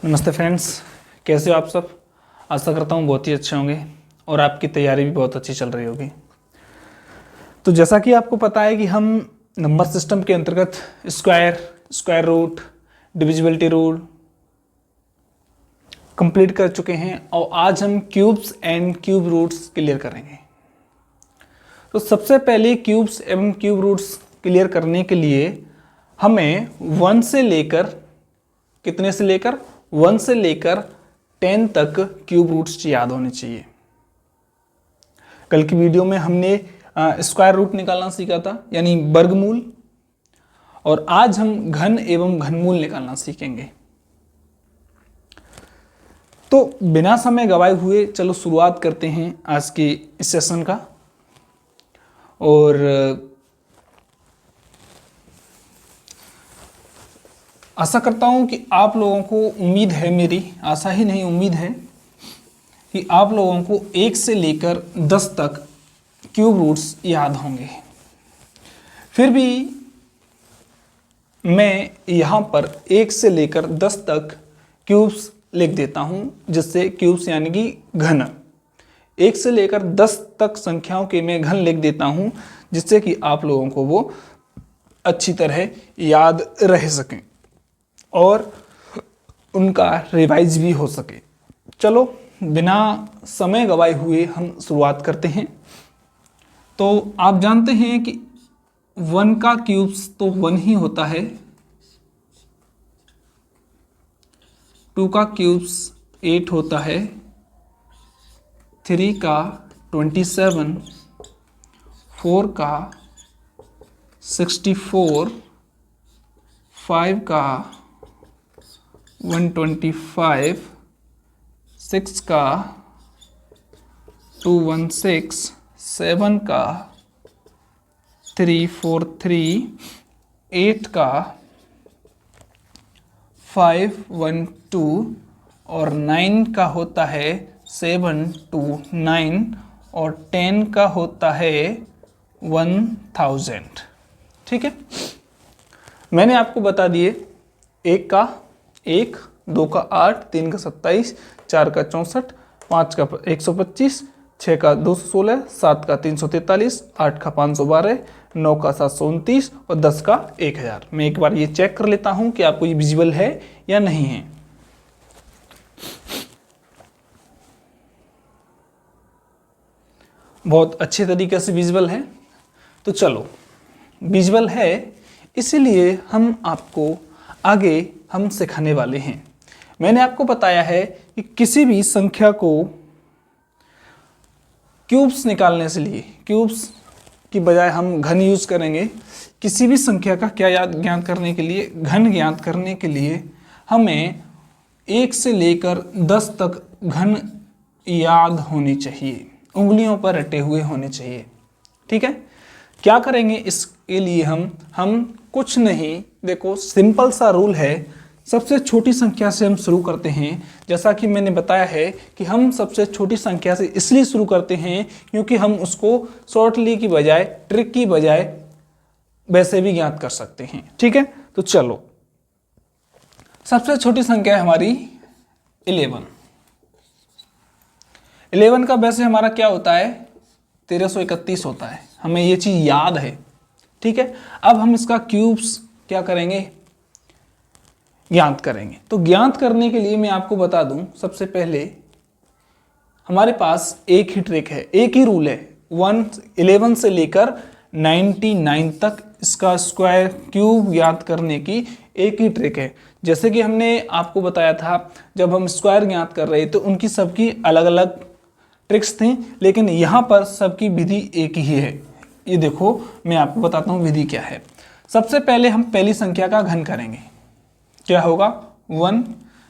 नमस्ते फ्रेंड्स, कैसे हो आप सब। आशा करता हूँ बहुत ही अच्छे होंगे और आपकी तैयारी भी बहुत अच्छी चल रही होगी। तो जैसा कि आपको पता है कि हम नंबर सिस्टम के अंतर्गत square root, divisibility rule complete कर चुके हैं और आज हम cubes and cube roots clear करेंगे। तो सबसे पहले क्यूब्स एवं क्यूब रूट्स क्लियर करने के लिए हमें 1 से लेकर 10 तक क्यूब रूट्स याद होने चाहिए। कल की वीडियो में हमने स्क्वायर रूट निकालना सीखा था, यानी वर्गमूल, और आज हम घन एवं घनमूल निकालना सीखेंगे। तो बिना समय गवाए हुए चलो शुरुआत करते हैं आज के इस सेशन का। और आशा करता हूं कि आप लोगों को उम्मीद है, मेरी आशा ही नहीं उम्मीद है कि आप लोगों को 1 से लेकर 10 तक क्यूब रूट्स याद होंगे। फिर भी मैं यहाँ पर 1 से लेकर 10 तक क्यूब्स लिख देता हूँ, जिससे क्यूब्स यानी कि घन, 1 से लेकर 10 तक संख्याओं के मैं घन लिख देता हूँ, जिससे कि आप लोगों को वो अच्छी तरह याद रह सकें और उनका रिवाइज भी हो सके। चलो बिना समय गवाए हुए हम शुरुआत करते हैं। तो आप जानते हैं कि 1 का क्यूब्स तो 1 ही होता है, 2 का क्यूब्स 8 होता है, 3 का 27, 4 का 64, 5 का 125, 6 का 216, 7 का 343, 8 का 512 और 9 का होता है 729 और 10 का होता है 1000। ठीक है, मैंने आपको बता दिए 1 का 1, 2 का 8, 3 का 27, 4 का 64, 5 का 125, 6 का 216, 7 का 343, 8 का 512, 9 का 729 और 10 का 1000। मैं एक बार ये चेक कर लेता हूं कि आपको ये विजिबल है या नहीं है। बहुत अच्छे तरीके से विजिबल है। तो चलो, विजिबल है इसीलिए हम आपको आगे हम सिखाने वाले हैं। मैंने आपको बताया है कि किसी भी संख्या को क्यूब्स निकालने से लिए, क्यूब्स की बजाय हम घन यूज करेंगे। किसी भी संख्या का क्या ज्ञात करने के लिए, घन ज्ञात करने के लिए हमें 1 से लेकर 10 तक घन याद होने चाहिए, उंगलियों पर रटे हुए होने चाहिए। ठीक है, क्या करेंगे इसके लिए हम कुछ नहीं, देखो सिंपल सा रूल है। सबसे छोटी संख्या से हम शुरू करते हैं। जैसा कि मैंने बताया है कि हम सबसे छोटी संख्या से इसलिए शुरू करते हैं क्योंकि हम उसको शॉर्टली की बजाय, ट्रिक की बजाय वैसे भी ज्ञात कर सकते हैं। ठीक है, तो चलो, सबसे छोटी संख्या है हमारी 11। 11 का वैसे हमारा क्या होता है, 1331 होता है, हमें ये चीज याद है। ठीक है, अब हम इसका क्यूब्स क्या करेंगे, ज्ञात करेंगे। तो ज्ञात करने के लिए मैं आपको बता दूं, सबसे पहले हमारे पास एक ही ट्रिक है, एक ही रूल है। 11 से लेकर 99 तक इसका स्क्वायर क्यूब ज्ञात करने की एक ही ट्रिक है। जैसे कि हमने आपको बताया था, जब हम स्क्वायर ज्ञात कर रहे तो उनकी सबकी अलग अलग ट्रिक्स थी, लेकिन यहाँ पर सबकी विधि एक ही है। ये देखो, मैं आपको बताता हूँ विधि क्या है। सबसे पहले हम पहली संख्या का घन करेंगे, क्या होगा 1।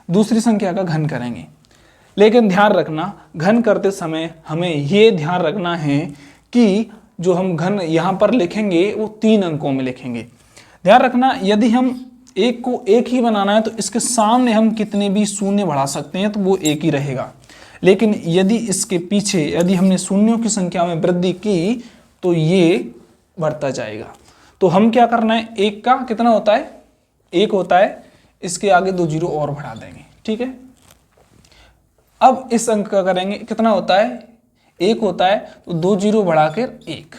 दूसरी संख्या का घन करेंगे, लेकिन ध्यान रखना, घन करते समय हमें ये ध्यान रखना है कि जो हम घन यहाँ पर लिखेंगे वो 3 अंकों में लिखेंगे। ध्यान रखना, यदि हम एक को एक ही बनाना है तो इसके सामने हम कितने भी शून्य बढ़ा सकते हैं तो वो एक ही रहेगा। लेकिन यदि इसके पीछे, यदि हमने शून्यों की संख्या में वृद्धि की तो ये बढ़ता जाएगा। तो हम क्या करना है, 1 का कितना होता है, 1 होता है, इसके आगे 2 जीरो और बढ़ा देंगे। ठीक है। अब इस अंक का करेंगे, कितना होता है, 1 होता है, तो 2 जीरो बढ़ाकर 1,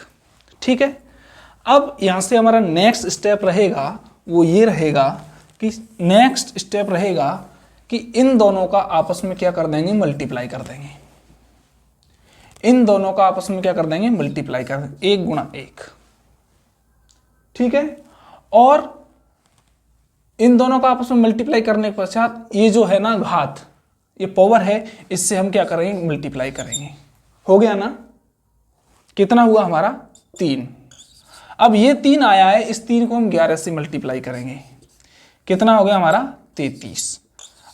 ठीक है। अब यहां से हमारा नेक्स्ट स्टेप रहेगा वो ये रहेगा कि नेक्स्ट स्टेप रहेगा कि इन दोनों का आपस में क्या कर देंगे, मल्टीप्लाई कर देंगे। इन दोनों का आपस में क्या कर देंगे, मल्टीप्लाई कर देंगे, 1 गुणा 1, ठीक है। और इन दोनों का आपस में मल्टीप्लाई करने के पश्चात ये जो है ना घात, ये पावर है, इससे हम क्या करेंगे, मल्टीप्लाई करेंगे। हो गया ना, कितना हुआ हमारा, 3। अब ये 3 आया है, इस 3 को हम 11 से मल्टीप्लाई करेंगे, कितना हो गया हमारा, 33।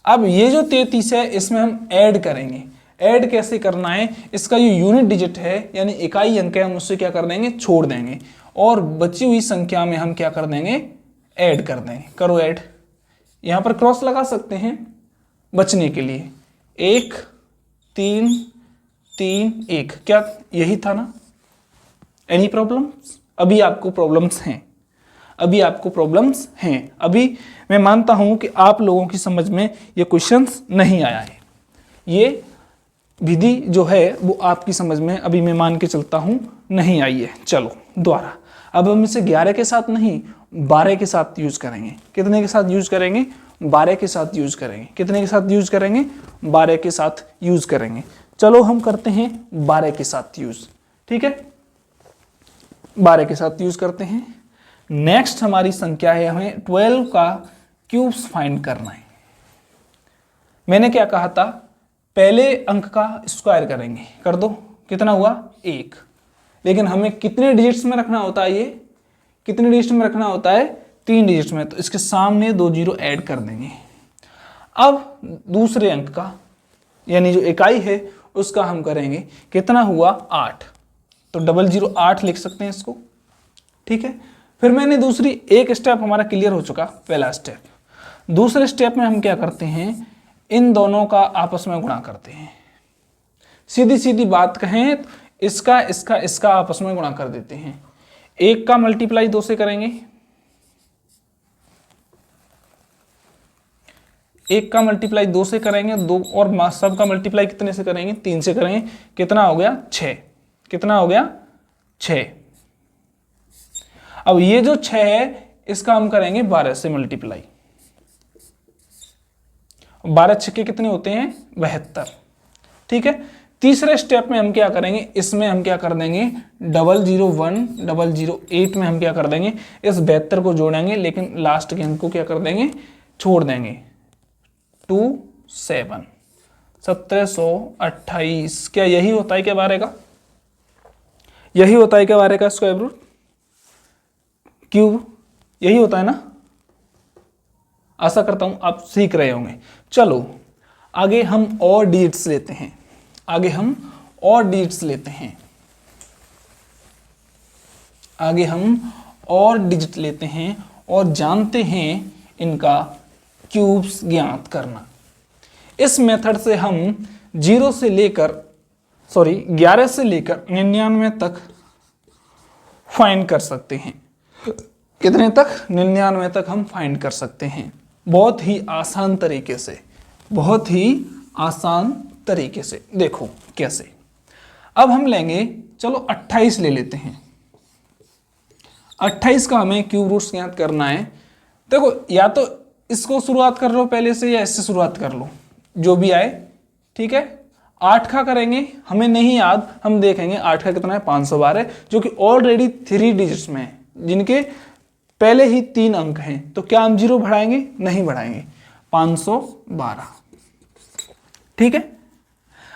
अब ये जो 33 है इसमें हम ऐड करेंगे। ऐड कैसे करना है, इसका जो यूनिट डिजिट है यानी इकाई अंक है, हम उससे क्या कर देंगे, छोड़ देंगे, और बची हुई संख्या में हम क्या कर देंगे, ऐड कर देंगे। करो ऐड, यहां पर क्रॉस लगा सकते हैं बचने के लिए, 1 3 3 1, क्या यही था ना, एनी प्रॉब्लम्स? अभी आपको प्रॉब्लम्स हैं, अभी आपको प्रॉब्लम्स हैं, अभी मैं मानता हूं कि आप लोगों की समझ में ये क्वेश्चंस नहीं आया है, ये विधि जो है वो आपकी समझ में अभी मैं मान के चलता हूं नहीं आई है। चलो दोबारा, अब हम इसे 11 के साथ नहीं 12 के साथ यूज करेंगे। कितने के साथ यूज करेंगे, 12 के साथ यूज करेंगे। कितने के साथ यूज करेंगे, 12 के साथ यूज करेंगे। चलो हम करते हैं 12 के साथ यूज, ठीक है, 12 के साथ यूज करते हैं। नेक्स्ट हमारी संख्या है, हमें 12 का क्यूब्स फाइंड करना है। मैंने क्या कहा था, पहले अंक का स्क्वायर करेंगे, कर दो, कितना हुआ, 1। लेकिन हमें कितने डिजिट्स में रखना होता है, ये कितने डिजिट्स में रखना होता है, 3 डिजिट्स में, तो इसके सामने 2 जीरो ऐड कर देंगे। अब दूसरे अंक का यानी जो इकाई है उसका हम करेंगे, कितना हुआ, 8, तो 00 लिख सकते हैं इसको, ठीक है। फिर मैंने दूसरी, एक स्टेप हमारा क्लियर हो चुका, पहला स्टेप। दूसरे स्टेप में हम क्या करते हैं, इन दोनों का आपस में गुणा करते हैं। सीधी सीधी बात कहें तो इसका आपस में गुणा कर देते हैं। 1 का मल्टीप्लाई 2 से करेंगे, 1 का मल्टीप्लाई 2 से करेंगे, 2 और सब का मल्टीप्लाई कितने से करेंगे, 3 से करेंगे, कितना हो गया, 6। कितना हो गया, 6। अब ये जो 6 है इसका हम करेंगे 12 से मल्टीप्लाई। 12 छक्के कितने होते हैं, 72, ठीक है। तीसरे स्टेप में हम क्या करेंगे, इसमें हम क्या कर देंगे, 001 008 में हम क्या कर देंगे, इस 72 को जोड़ेंगे, लेकिन लास्ट के अंक को क्या कर देंगे, छोड़ देंगे। 27 1728, क्या यही होता है क्या 12 का, यही होता है क्या 12 का स्क्वायर रूट, क्यूब, यही होता है ना। आशा करता हूं आप सीख रहे होंगे। चलो आगे हम और डिजिट्स लेते हैं, आगे हम और डिजिट्स लेते हैं, आगे हम और डिजिट लेते हैं और जानते हैं इनका क्यूब्स ज्ञात करना। इस मेथड से हम 0 से लेकर 11 से लेकर 99 तक फाइंड कर सकते हैं। कितने तक, 99 तक हम फाइंड कर सकते हैं, बहुत ही आसान तरीके से, बहुत ही आसान तरीके से। देखो कैसे, अब हम लेंगे, चलो 28 ले लेते हैं। 28 का हमें क्यूब रूट्स ज्ञात करना है। देखो या तो इसको शुरुआत कर लो पहले से या इससे शुरुआत कर लो, जो भी आए, ठीक है। 8 का करेंगे, हमें नहीं याद, हम देखेंगे 8 का कितना है, 512, जो कि ऑलरेडी 3 डिजिट्स में है, जिनके पहले ही 3 अंक हैं। तो क्या हम 0 बढ़ाएंगे, नहीं बढ़ाएंगे, 512, ठीक है।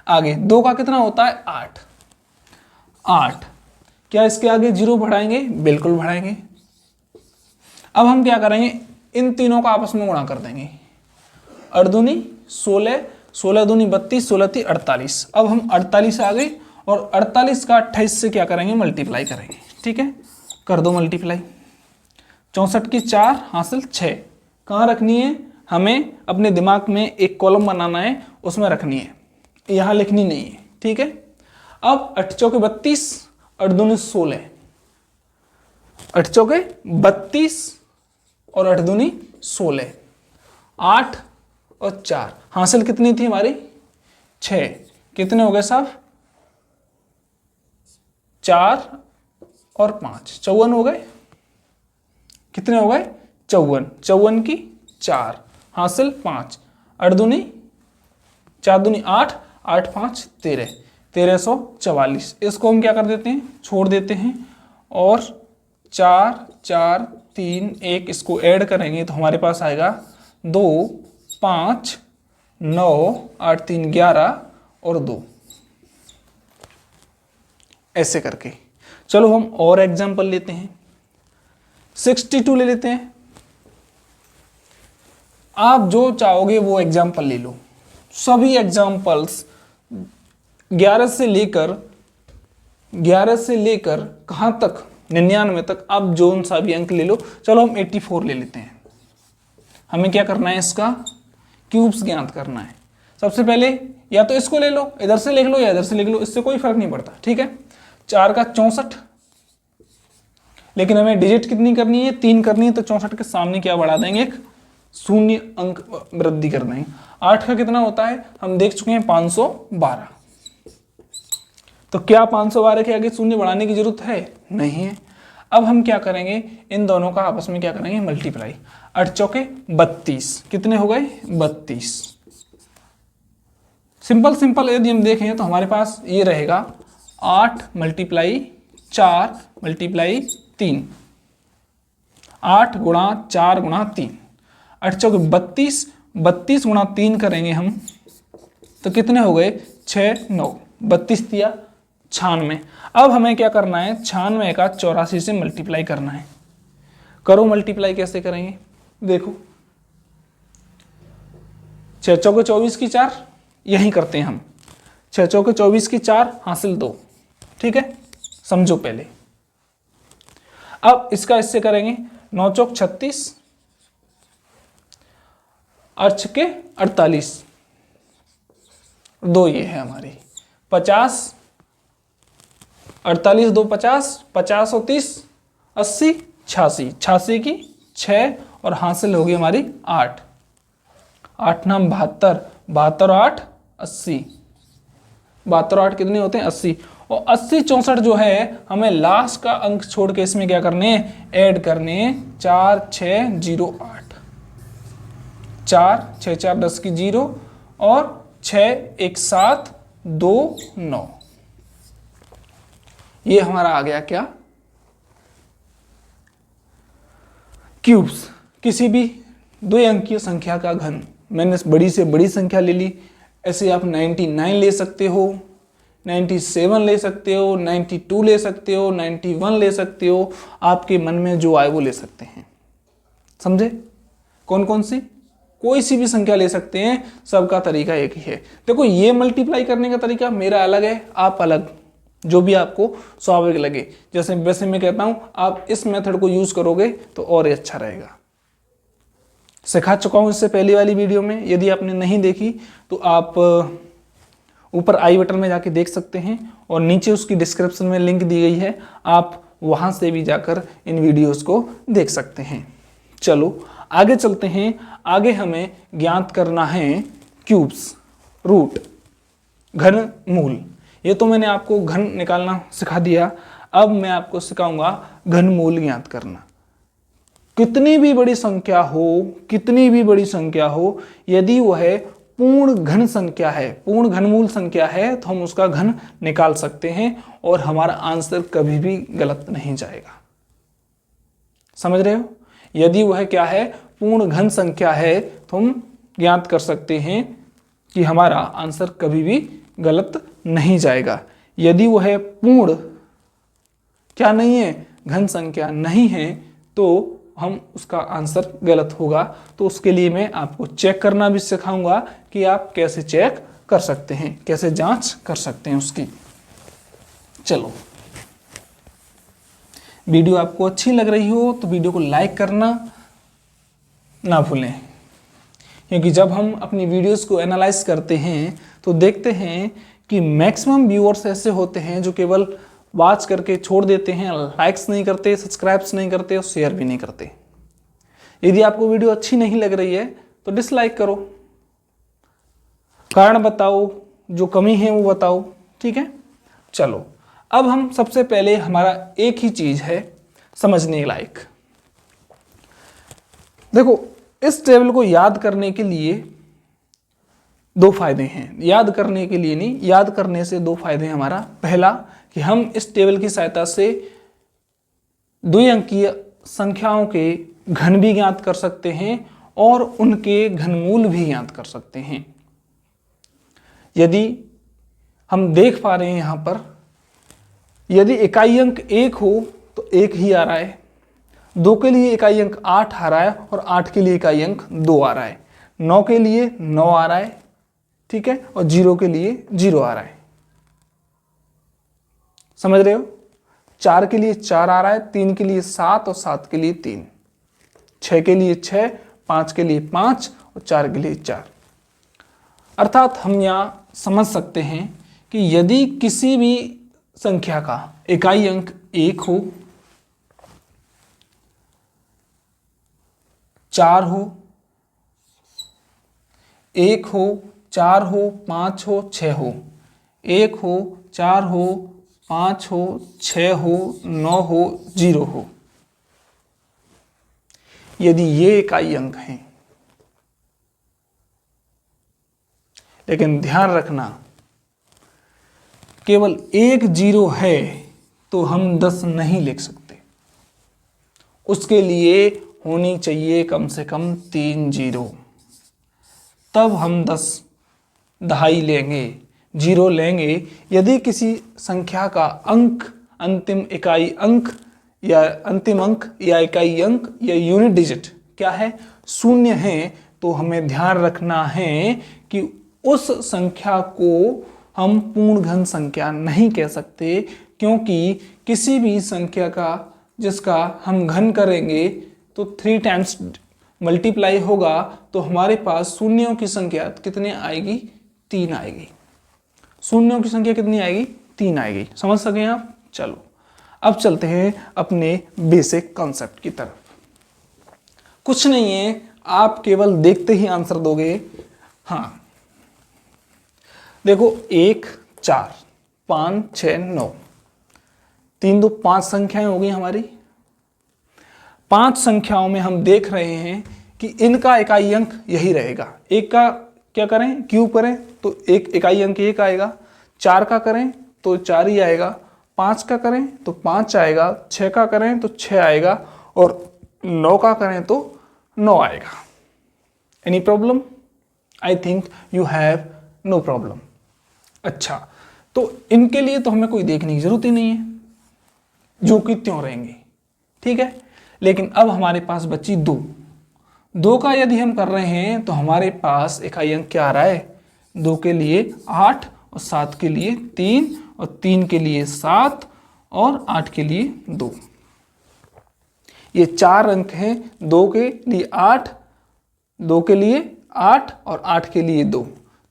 आगे 2 का कितना होता है, 8, क्या इसके आगे 0 बढ़ाएंगे, बिल्कुल बढ़ाएंगे। अब हम क्या करेंगे, इन तीनों का आपस में गुणा कर देंगे, 8 दूनी 16, 16 दूनी 32, 16 × 48। अब हम 48 आ गए और 48 का 28 से क्या करेंगे, मल्टीप्लाई करेंगे, ठीक है। कर दो मल्टीप्लाई, 64 की 4 हासिल 6, कहाँ रखनी है, हमें अपने दिमाग में एक कॉलम बनाना है, उसमें रखनी है, यहाँ लिखनी नहीं है, ठीक है। अब 8 चौके 32, 8 दूनी 16, 8 चौके 32 और 8 दूनी 16, 8 और 4। हासिल कितनी थी हमारी 6। कितने हो गए साहब 4 और 5 54 हो गए। कितने हो गए 54। 54 की 4 हासिल 5 8 दूनी 4 दूनी 8 8 5 13 1344। इसको हम क्या कर देते हैं छोड़ देते हैं और 4 4 3 1 इसको ऐड करेंगे तो हमारे पास आएगा 2 5 9 8 3 11 और 2 ऐसे करके। चलो हम और एग्जांपल लेते हैं 62 ले लेते हैं। आप जो चाहोगे वो एग्जांपल ले लो। सभी एग्जांपल्स 11 से लेकर कहां तक 99 तक आप जोन सा भी अंक ले लो। चलो हम 84 ले लेते हैं। हमें क्या करना है इसका क्यूब्स ज्ञात करना है। सबसे पहले या तो इसको ले लो इधर से लिख लो या इधर से लिख लो, इससे कोई फर्क नहीं पड़ता। ठीक है 4 का 64, लेकिन हमें डिजिट कितनी करनी है 3 करनी है, तो 64 के सामने क्या बढ़ा देंगे एक शून्य अंक वृद्धि कर देंगे। 8 का कितना होता है हम देख चुके हैं 512। तो क्या 512 के आगे शून्य बढ़ाने की जरूरत है नहीं है। अब हम क्या करेंगे इन दोनों का आपस में क्या करेंगे मल्टीप्लाई। 8 चौके 32 कितने हो गए 32। सिंपल यदि हम देखें तो हमारे पास ये रहेगा 8 × 4 × 3 8 गुणा 4 गुणा 3 8 चौके 32 32 गुणा 3 करेंगे हम तो कितने हो गए 6 9 32 दिया 96। अब हमें क्या करना है 96 का 84 से मल्टीप्लाई करना है। करो मल्टीप्लाई कैसे करेंगे देखो 6 चौके 24 की 4 यही करते हैं हम 6 चौके 24 की 4 हासिल 2। ठीक है समझो पहले। अब इसका इससे करेंगे 9 चौक 36 8 छक्के 48 2 ये है हमारी 50 48 2 50 50 और 30 80 86 86 की 6 और हासिल होगी हमारी 8 8 नाम 72 72 8 80 72 8 कितने होते हैं 80 और 80 64 जो है हमें लास्ट का अंक छोड़ के इसमें क्या करने ऐड करने 4 6 0 8 4 6 4 10 की 0 और 6 1 7 2 9 ये हमारा आ गया क्या क्यूब्स किसी भी 2 अंकीय संख्या का घन। मैंने बड़ी से बड़ी संख्या ले ली। ऐसे आप 99 ले सकते हो 97 ले सकते हो 92 ले सकते हो 91 ले सकते हो। आपके मन में जो आए वो ले सकते हैं। समझे कौन कौन सी कोई सी भी संख्या ले सकते हैं। सबका तरीका एक ही है। देखो ये मल्टीप्लाई करने का तरीका मेरा अलग है आप अलग जो भी आपको स्वाभाविक लगे। जैसे वैसे मैं कहता हूं आप इस मेथड को यूज करोगे तो और अच्छा रहेगा। सिखा चुका हूं इससे पहली वाली वीडियो में। यदि आपने नहीं देखी तो आप ऊपर आई बटन में जाके देख सकते हैं और नीचे उसकी डिस्क्रिप्शन में लिंक दी गई है। आप वहां से भी जाकर इन वीडियोस को देख सकते हैं। चलो आगे चलते हैं। आगे हमें ज्ञात करना है क्यूब्स रूट घन मूल। ये तो मैंने आपको घन निकालना सिखा दिया। अब मैं आपको सिखाऊंगा घन मूल ज्ञात करना। कितनी भी बड़ी संख्या हो यदि वह पूर्ण घन संख्या है पूर्ण घनमूल संख्या है तो हम उसका घन निकाल सकते हैं और हमारा आंसर कभी भी गलत नहीं जाएगा। समझ रहे हो यदि वह क्या है पूर्ण घन संख्या है तो हम ज्ञात कर सकते हैं कि हमारा आंसर कभी भी गलत नहीं जाएगा। यदि वह पूर्ण क्या नहीं है घन संख्या नहीं है तो हम उसका आंसर गलत होगा। तो उसके लिए मैं आपको चेक करना भी सिखाऊंगा कि आप कैसे चेक कर सकते हैं कैसे जांच कर सकते हैं उसकी। चलो वीडियो आपको अच्छी लग रही हो तो वीडियो को लाइक करना ना भूलें, क्योंकि जब हम अपनी वीडियोस को एनालाइज करते हैं तो देखते हैं कि मैक्सिमम व्यूअर्स ऐसे होते हैं जो केवल वॉच करके छोड़ देते हैं, लाइक्स नहीं करते, सब्सक्राइब्स नहीं करते और शेयर भी नहीं करते। यदि आपको वीडियो अच्छी नहीं लग रही है तो डिसलाइक करो, कारण बताओ, जो कमी है वो बताओ। ठीक है, चलो अब हम सबसे पहले हमारा एक ही चीज है समझने लायक। देखो, इस टेबल को याद करने के लिए दो फायदे हैं। याद करने के लिए नहीं, याद करने से दो फायदे हैं। हमारा पहला कि हम इस टेबल की सहायता से द्विअंकीय संख्याओं के घन भी ज्ञात कर सकते हैं और उनके घनमूल भी ज्ञात कर सकते हैं। यदि हम देख पा रहे हैं यहां पर, यदि इकाई अंक 1 हो तो 1 ही आ रहा है, 2 के लिए इकाई अंक 8 आ रहा है और 8 के लिए इकाई अंक 2 आ रहा है, 9 के लिए 9 आ रहा है, ठीक है, और 0 के लिए 0 आ रहा है। समझ रहे हो? 4 के लिए 4 आ रहा है, 3 के लिए 7 और 7 के लिए 3, 6 के लिए 6, 5 के लिए 5 और 4 के लिए 4। अर्थात हम यहां समझ सकते हैं कि यदि किसी भी संख्या का इकाई अंक 1 हो, 4 हो, 1 हो, 4 हो, 5 हो, 6 हो, 1 हो, 4 हो, 5 हो, 6 हो, 9 हो, 0 हो, यदि ये इकाई अंक हैं, लेकिन ध्यान रखना केवल एक 0 है तो हम 10 नहीं लिख सकते, उसके लिए होनी चाहिए कम से कम 3 0, तब हम 10 दहाई लेंगे, 0 लेंगे। यदि किसी संख्या का अंक, अंतिम इकाई अंक या अंतिम अंक या इकाई अंक या यूनिट डिजिट क्या है, 0 है, तो हमें ध्यान रखना है कि उस संख्या को हम पूर्ण घन संख्या नहीं कह सकते, क्योंकि किसी भी संख्या का जिसका हम घन करेंगे तो 3 टाइम्स मल्टीप्लाई होगा, तो हमारे पास शून्यों की संख्या कितनी आएगी, 3 आएगी। शून्यों की संख्या कितनी आएगी, 3 आएगी। समझ सके आप? चलो अब चलते हैं अपने बेसिक कॉन्सेप्ट की तरफ। कुछ नहीं है, आप केवल देखते ही आंसर दोगे। हाँ देखो, 1 4 5 6 9, 3 2 5 संख्याएं हो गई हमारी। 5 संख्याओं में हम देख रहे हैं कि इनका इकाई अंक यही रहेगा। एक का क्या करें, क्यूब करें तो एक इकाई अंक 1 आएगा, 4 का करें तो 4 ही आएगा, 5 का करें तो 5 आएगा, 6 का करें तो 6 आएगा और 9 का करें तो 9 आएगा। Any problem? I think you have no problem. अच्छा, तो इनके लिए तो हमें कोई देखने की जरूरत ही नहीं है, जो कि त्यों रहेंगे, ठीक है। लेकिन अब हमारे पास बची 2 का यदि हम कर रहे हैं तो हमारे पास इकाई अंक क्या आ रहा है, 2 के लिए 8 और 7 के लिए 3 और 3 के लिए 7 और 8 के लिए 2। ये 4 अंक हैं, 2 के लिए 8, 2 के लिए 8 और 8 के लिए 2,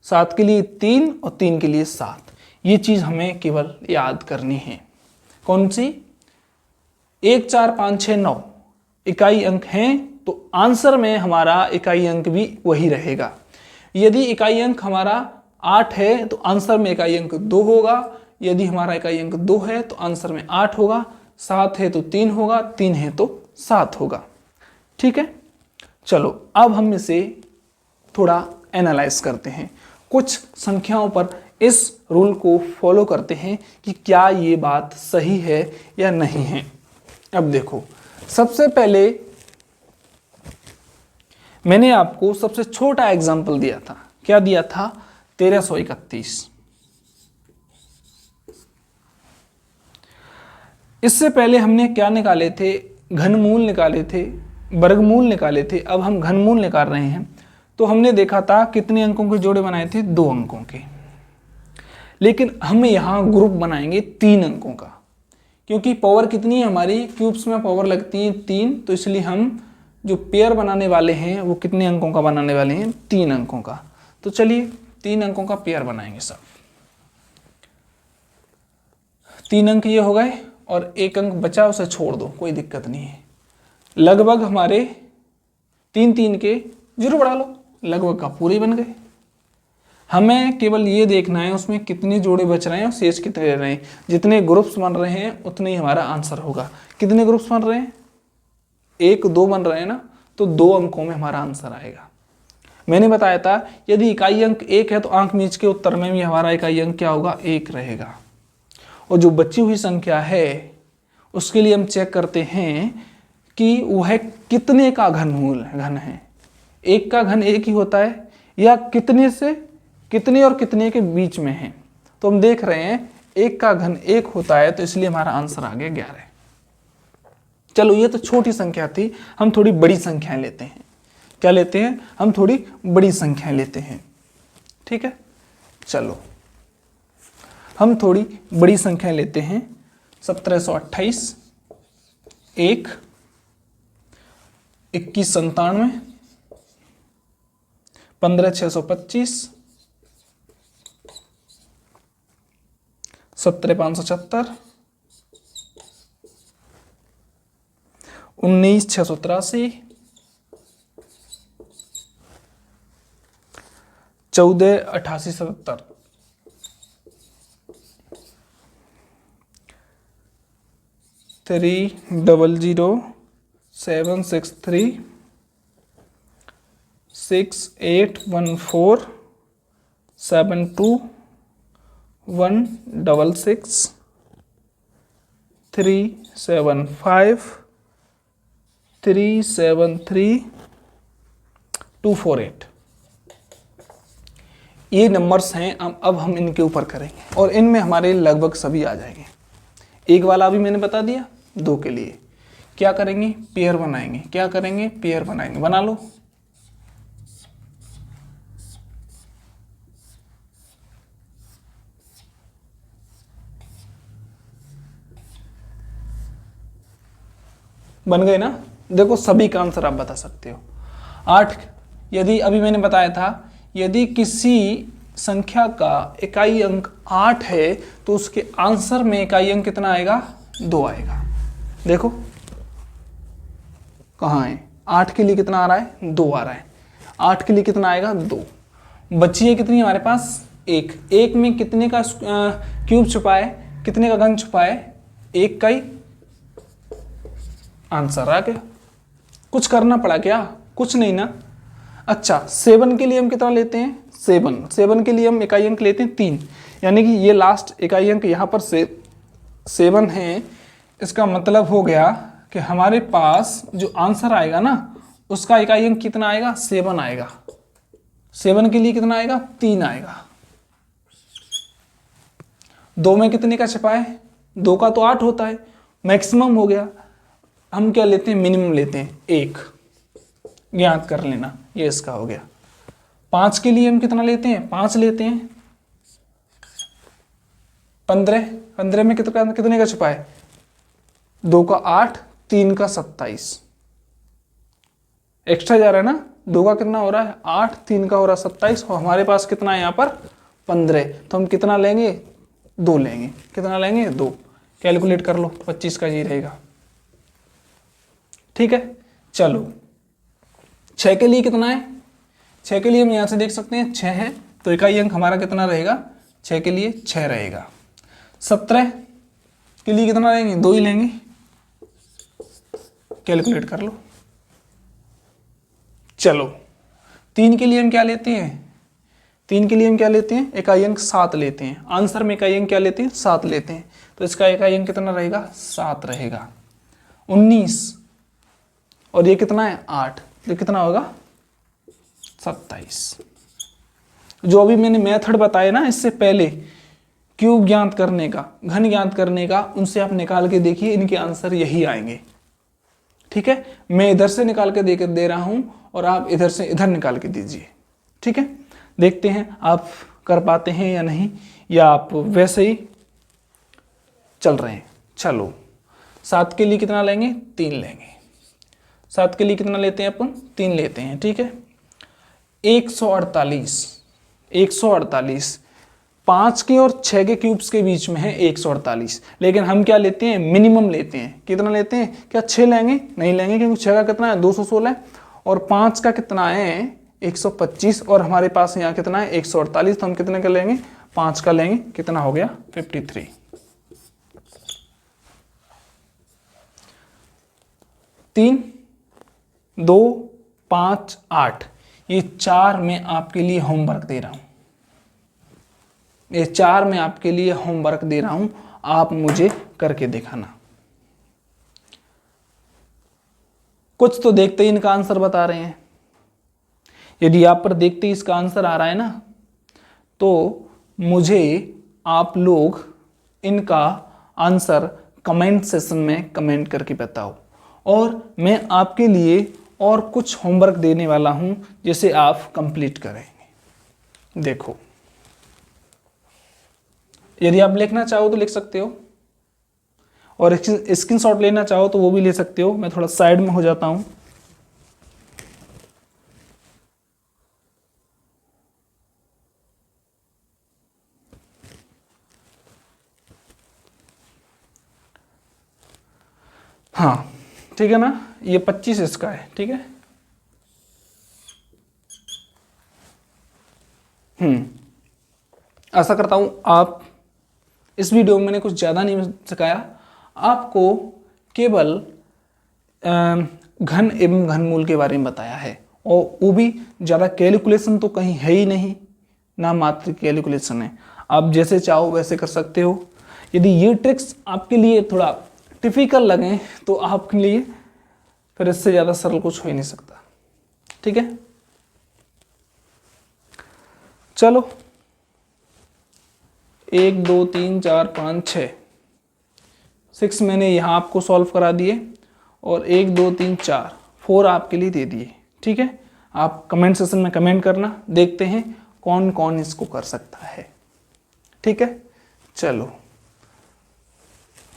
7 के लिए 3 और 3 के लिए 7। ये चीज हमें केवल याद करनी है। कौन सी? 1 4 5 6 9 इकाई अंक हैं, तो आंसर में हमारा इकाई अंक भी वही रहेगा। यदि इकाई अंक हमारा 8 है तो आंसर में इकाई अंक 2 होगा, यदि हमारा इकाई अंक 2 है तो आंसर में 8 होगा, 7 है तो 3 होगा, 3 है तो 7 होगा। ठीक है, चलो अब हम इसे थोड़ा एनालाइज करते हैं, कुछ संख्याओं पर इस रूल को फॉलो करते हैं कि क्या ये बात सही है या नहीं है। अब देखो, सबसे पहले मैंने आपको सबसे छोटा एग्जांपल दिया था। क्या दिया था? 1331। इससे पहले हमने क्या निकाले थे? घनमूल निकाले थे, वर्गमूल निकाले थे। अब हम घनमूल निकाल रहे हैं। तो हमने देखा था कितने अंकों के जोड़े बनाए थे? 2 अंकों के। लेकिन हम यहां ग्रुप बनाएंगे 3 अंकों का, क्योंकि पावर कितनी है हमारी, क्यूब्स में पावर लगती है 3, तो इसलिए हम जो पेयर बनाने वाले हैं वो कितने अंकों का बनाने वाले हैं? 3 अंकों का। तो चलिए 3 अंकों का पेयर बनाएंगे सब। 3 अंक ये हो गए और 1 अंक बचा, उसे छोड़ दो, कोई दिक्कत नहीं है। लगभग हमारे 3 3 के 0 बढ़ा लो, लगभग का पूरे बन गए। हमें केवल ये देखना है उसमें कितने जोड़े बच रहे हैं और शेष कितने रह रहे हैं। जितने ग्रुप्स बन रहे हैं उतने ही हमारा आंसर होगा। कितने ग्रुप्स बन रहे हैं? 1 2 बन रहे हैं ना, तो 2 अंकों में हमारा आंसर आएगा। मैंने बताया था यदि इकाई अंक 1 है तो आंक मीच के उत्तर में भी हमारा इकाई अंक क्या होगा? 1 रहेगा। और जो बची हुई संख्या है उसके लिए हम चेक करते हैं कि वह कितने का घनमूल घन है। 1 का घन 1 ही होता है या कितने से कितने और कितने के बीच में है। तो हम देख रहे हैं 1 का घन 1 होता है, तो इसलिए हमारा आंसर आ गया 11। चलो ये तो छोटी संख्या थी, हम थोड़ी बड़ी संख्याएं लेते हैं। क्या लेते हैं? हम थोड़ी बड़ी संख्याएं लेते हैं। ठीक है, चलो हम थोड़ी बड़ी संख्याएं लेते हैं। 1728, 1, 2197, 15625, 17576, 19683, 148877, 300763, 6814, 72166, 375, 373, 248। ये नंबर्स हैं। अब हम इनके ऊपर करेंगे और इनमें हमारे लगभग सभी आ जाएंगे। एक वाला अभी मैंने बता दिया। 2 के लिए क्या करेंगे? पेयर बनाएंगे। क्या करेंगे? पेयर बनाएंगे। बना लो। बन गए ना? देखो सभी का आंसर आप बता सकते हो। 8, यदि अभी मैंने बताया था यदि किसी संख्या का इकाई अंक 8 है तो उसके आंसर में इकाई अंक कितना आएगा? 2 आएगा। देखो कहाँ है? 8 के लिए कितना आ रहा है? 2 आ रहा है। 8 के लिए कितना आएगा? 2। बची है कितनी हमारे पास? 1। 1 में कितने का क्यूब छुपा है? कितने का घन छुपा है? 1 का ही आंसर आ गया। कुछ करना पड़ा क्या? कुछ नहीं ना। अच्छा 7 के लिए हम कितना लेते हैं? 7 के लिए हम इकाई अंक लेते हैं 3, यानी कि ये लास्ट इकाई अंक यहाँ पर 7 है। इसका मतलब हो गया कि हमारे पास जो आंसर आएगा ना उसका इकाई अंक कितना आएगा? 7 आएगा। 7 के लिए कितना आएगा? 3 आएगा। 2 में कितने का छिपा है? 2 का तो 8 होता है। मैक्सिमम हो गया। हम क्या लेते हैं? मिनिमम लेते हैं 1। ज्ञात कर लेना, ये इसका हो गया। 5 के लिए हम कितना लेते हैं? 5 लेते हैं। 15 में कितने का छुपा है? 2 का 8, 3 का 27। एक्स्ट्रा जा रहा है ना। 2 का कितना हो रहा है? 8, 3 का हो रहा है 27 और हमारे पास कितना है यहाँ पर? 15। तो हम कितना लेंगे? 2 लेंगे। कितना लेंगे? 2। कैलकुलेट कर लो, 25 का जी रहेगा। ठीक है, चलो 6 के लिए कितना है? 6 के लिए हम यहां से देख सकते हैं 6 है, तो इकाई अंक हमारा कितना रहेगा? 6 के लिए 6 रहेगा। 17 के लिए कितना लेंगे? 2 ही लेंगे। कैलकुलेट कर लो। चलो 3 के लिए हम क्या लेते हैं? 3 के लिए हम क्या लेते हैं? इकाई अंक 7 लेते हैं। आंसर में इकाई अंक क्या लेते हैं? 7 लेते हैं। तो इसका इकाई अंक कितना रहेगा? 7 रहेगा। 19 और ये कितना है? 8, तो कितना होगा? 27। जो अभी मैंने मेथड बताया ना इससे पहले क्यूब ज्ञात करने का, घन ज्ञात करने का, उनसे आप निकाल के देखिए, इनके आंसर यही आएंगे। ठीक है, मैं इधर से निकाल के दे रहा हूं और आप इधर से इधर निकाल के दीजिए। ठीक है, देखते हैं आप कर पाते हैं या नहीं, या आप वैसे ही चल रहे हैं। चलो 7 के लिए कितना लेंगे? 3 लेंगे। 7 के लिए कितना लेते हैं अपन? 3 लेते हैं। ठीक है, 148 5 के और 6 के क्यूब्स के बीच में है 148, लेकिन हम क्या लेते हैं? मिनिमम लेते हैं। कितना लेते हैं? क्या 6 लेंगे? नहीं लेंगे, क्योंकि 6 का कितना है? 216 और 5 का कितना है? 125 और हमारे पास यहाँ कितना है 148, तो हम कितने का लेंगे 5 का लेंगे, कितना हो गया 53। 3, 2, 5, 8, ये 4 मैं आपके लिए होमवर्क दे रहा हूं, ये 4 मैं आपके लिए होमवर्क दे रहा हूं, आप मुझे करके दिखाना। कुछ तो देखते ही इनका आंसर बता रहे हैं। यदि आप पर देखते ही इसका आंसर आ रहा है ना, तो मुझे आप लोग इनका आंसर कमेंट सेशन में कमेंट करके बताओ, और मैं आपके लिए और कुछ होमवर्क देने वाला हूं जिसे आप कंप्लीट करेंगे। देखो, यदि आप लिखना चाहो तो लिख सकते हो, और स्क्रीनशॉट लेना चाहो तो वो भी ले सकते हो। मैं थोड़ा साइड में हो जाता हूं। हाँ ठीक है ना, ये 25 इसका है, ठीक है। आशा करता हूं आप इस वीडियो में मैंने कुछ ज़्यादा नहीं सिखाया, आपको केवल घन एवं घनमूल के बारे में बताया है, और वो भी ज़्यादा कैलकुलेशन तो कहीं है ही नहीं, ना मात्र कैलकुलेशन है। आप जैसे चाहो वैसे कर सकते हो। यदि ये ट्रिक्स आपके लिए थोड़ा टिपिकल लगें तो आपके लिए फिर इससे ज़्यादा सरल कुछ हो ही नहीं सकता, ठीक है। चलो 1, 2, 3, 4, 5, 6, 6 मैंने यहाँ आपको सॉल्व करा दिए, और 1, 2, 3, 4, 4 आपके लिए दे दिए, ठीक है। आप कमेंट सेशन में कमेंट करना, देखते हैं कौन कौन इसको कर सकता है, ठीक है। चलो,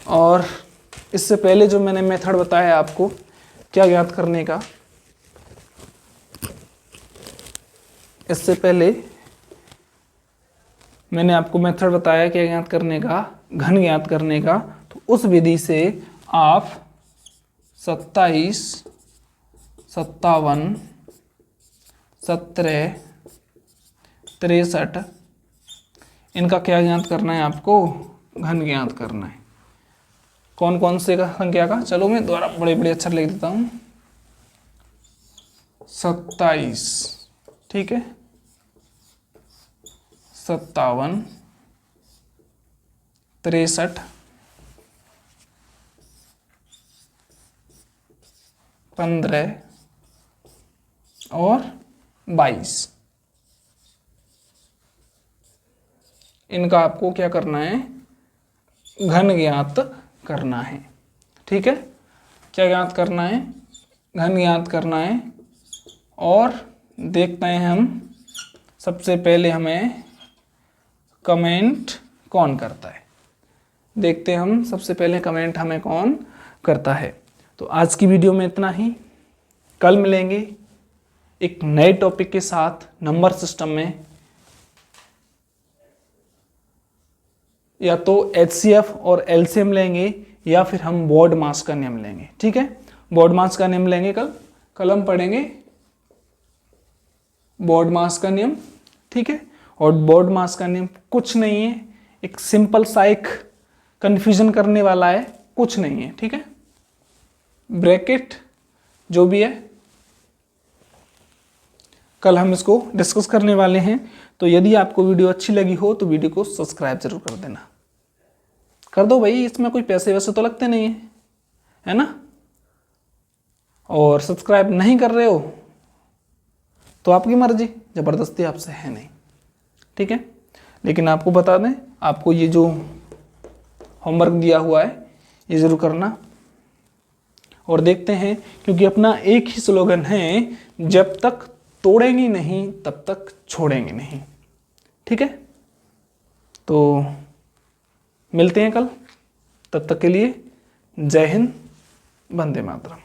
और इससे पहले जो मैंने मेथड बताया आपको क्या ज्ञात करने का, इससे पहले मैंने आपको मेथड बताया क्या ज्ञात करने का, घन ज्ञात करने का। तो उस विधि से आप 27, 57, 17, 63 इनका क्या ज्ञात करना है, आपको घन ज्ञात करना है। कौन कौन से का संख्या का, चलो मैं दोबारा बड़े बड़े अक्षर लिख देता हूं। 27, ठीक है, 57, 63, 15 और 22, इनका आपको क्या करना है, घन ज्ञात करना है, ठीक है। क्या ज्ञात करना है, घन ज्ञात करना है। और देखते हैं हम, सबसे पहले हमें कमेंट कौन करता है, देखते हैं हम सबसे पहले कमेंट हमें कौन करता है। तो आज की वीडियो में इतना ही, कल मिलेंगे एक नए टॉपिक के साथ नंबर सिस्टम में, या तो HCF और LCM लेंगे, या फिर हम बोर्ड मास का नियम लेंगे, ठीक है। बोर्ड मास का नियम लेंगे कल हम पढ़ेंगे बोर्ड मास का नियम, ठीक है। और बोर्ड मास का नियम कुछ नहीं है, एक सिंपल सा एक कंफ्यूजन करने वाला है, कुछ नहीं है, ठीक है। ब्रैकेट जो भी है कल हम इसको डिस्कस करने वाले हैं। तो यदि आपको वीडियो अच्छी लगी हो तो वीडियो को सब्सक्राइब जरूर कर देना, कर दो भाई, इसमें कोई पैसे वैसे तो लगते नहीं है ना। और सब्सक्राइब नहीं कर रहे हो तो आपकी मर्जी, ज़बरदस्ती आपसे है नहीं, ठीक है। लेकिन आपको बता दें, आपको ये जो होमवर्क दिया हुआ है ये ज़रूर करना, और देखते हैं, क्योंकि अपना एक ही स्लोगन है, जब तक तोड़ेंगे नहीं तब तक छोड़ेंगे नहीं, ठीक है। तो मिलते हैं कल, तब तक के लिए जय हिंद, वंदे मातरम।